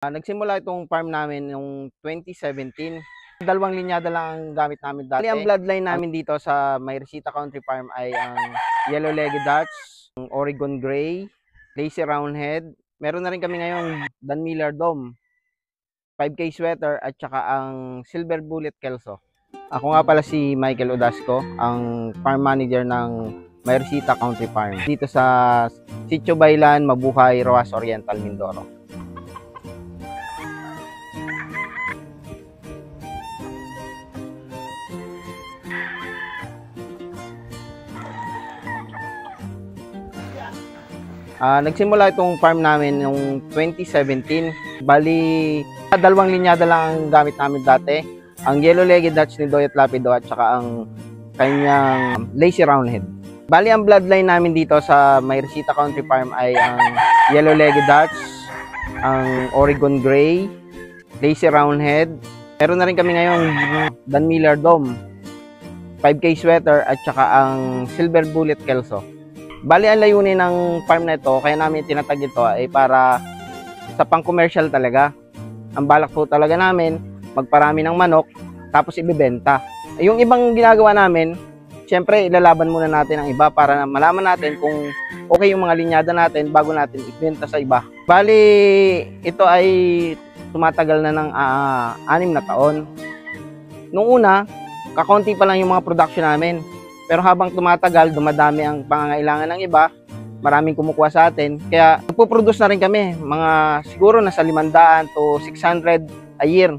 Nagsimula itong farm namin noong 2017. Dalawang linyada lang ang gamit namin dati. Ang bloodline namin dito sa Mayresita Country Farm ay ang Yellow-Legged Dutch, Oregon Gray, Lazy Roundhead. Meron na rin kami ngayong Dan Miller Dome, 5K Sweater at saka ang Silver Bullet Kelso. Ako nga pala si Michael Odasco, ang farm manager ng Mayresita Country Farm dito sa Sitio Baylan, Mabuhay, Roas Oriental, Mindoro. Nagsimula itong farm namin noong 2017. Bali, dalawang linyada lang ang gamit namin dati. Ang Yellow-Legged Dutch ni Doyet Lapido at saka ang kanyang Lazy Roundhead. Bali, ang bloodline namin dito sa Mayresita Country Farm ay ang Yellow-Legged Dutch, ang Oregon Gray, Lazy Roundhead. Meron na rin kami ngayong Dan Miller Dome, 5K Sweater at saka ang Silver Bullet Kelso. Bali, ang layunin ng farm na ito, kaya namin tinatag ito ay para sa pang-commercial talaga. Ang balak po talaga namin, magparami ng manok, tapos ibibenta. Yung ibang ginagawa namin, syempre ilalaban muna natin ang iba para malaman natin kung okay yung mga linyada natin bago natin ibenta sa iba. Bali, ito ay tumatagal na ng 6 na taon. Nung una, kakonti pa lang yung mga production namin. Pero habang tumatagal, dumadami ang pangangailangan ng iba, maraming kumukuha sa atin. Kaya nagpo-produce na rin kami, mga siguro nasa 500 to 600 a year.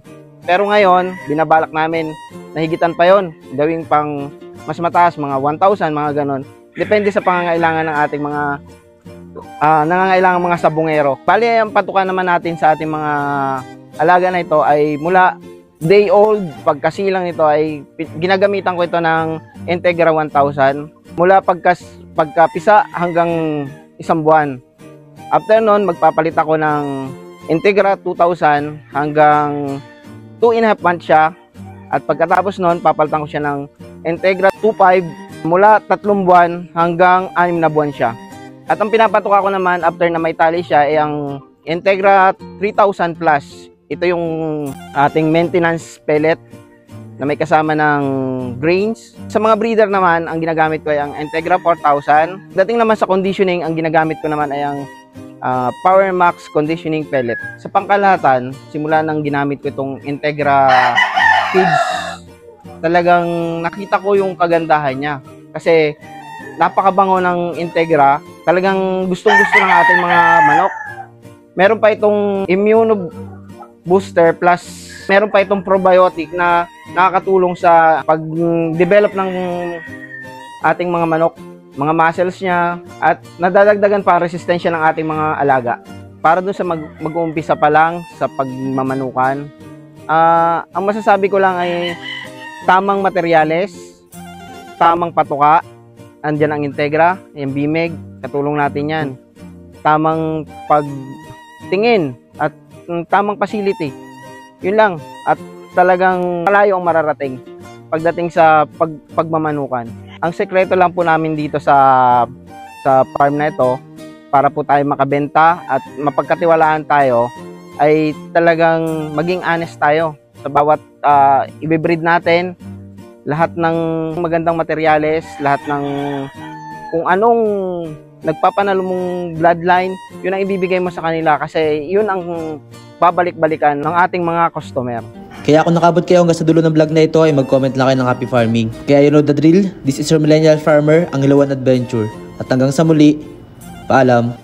Pero ngayon, binabalak namin, nahigitan pa yon, gawing pang mas mataas, mga 1,000, mga ganon. Depende sa pangangailangan ng ating mga nangangailangan mga sabungero. Bali, ang patukan naman natin sa ating mga alaga na ito ay mula day old, pagkasilang nito ay ginagamitan ko ito ng Integra 1000 mula pagkapisa hanggang 1 buwan. After nun, magpapalit ako ng Integra 2000 hanggang 2.5 months siya. At pagkatapos nun, papalitan ko siya ng Integra 25 mula 3 buwan hanggang 6 na buwan siya. At ang pinapatuka ko naman after na may tali siya ay ang Integra 3000 plus. Ito yung ating maintenance pellet na may kasama ng grains. Sa mga breeder naman, ang ginagamit ko ay ang Integra 4000. Dating naman sa conditioning, ang ginagamit ko naman ay ang Power Max Conditioning Pellet. Sa pangkalahatan, simula nang ginamit ko itong Integra feeds, talagang nakita ko yung kagandahan niya. Kasi napakabango ng Integra, talagang gustong-gusto ng ating mga manok. Meron pa itong Immune Booster plus meron pa itong probiotic na nakakatulong sa pag-develop ng ating mga manok, mga muscles niya, at nadadagdagan pa resistensya ng ating mga alaga. Para dun sa mag-uumpisa pa lang sa pagmamanukan, ang masasabi ko lang ay tamang materyales, tamang patuka, andyan ang Integra, yung BMEG, katulong natin yan. Tamang pagtingin at tamang facility. Yun lang. At talagang malayo ang mararating pagdating sa pagmamanukan. Ang sekreto lang po namin dito sa farm na ito, para po tayo makabenta at mapagkatiwalaan tayo, ay talagang maging honest tayo sa bawat i-breed natin. Lahat ng magandang materyales, lahat ng kung anong nagpapanalo mong bloodline, yun ang ibibigay mo sa kanila kasi yun ang babalik-balikan ng ating mga customer. Kaya kung nakabot kayo hanggang sa dulo ng vlog na ito ay mag-comment lang kayo ng happy farming. Kaya you know the drill, this is your millennial farmer, ang Ilawan Adventure. At hanggang sa muli, paalam.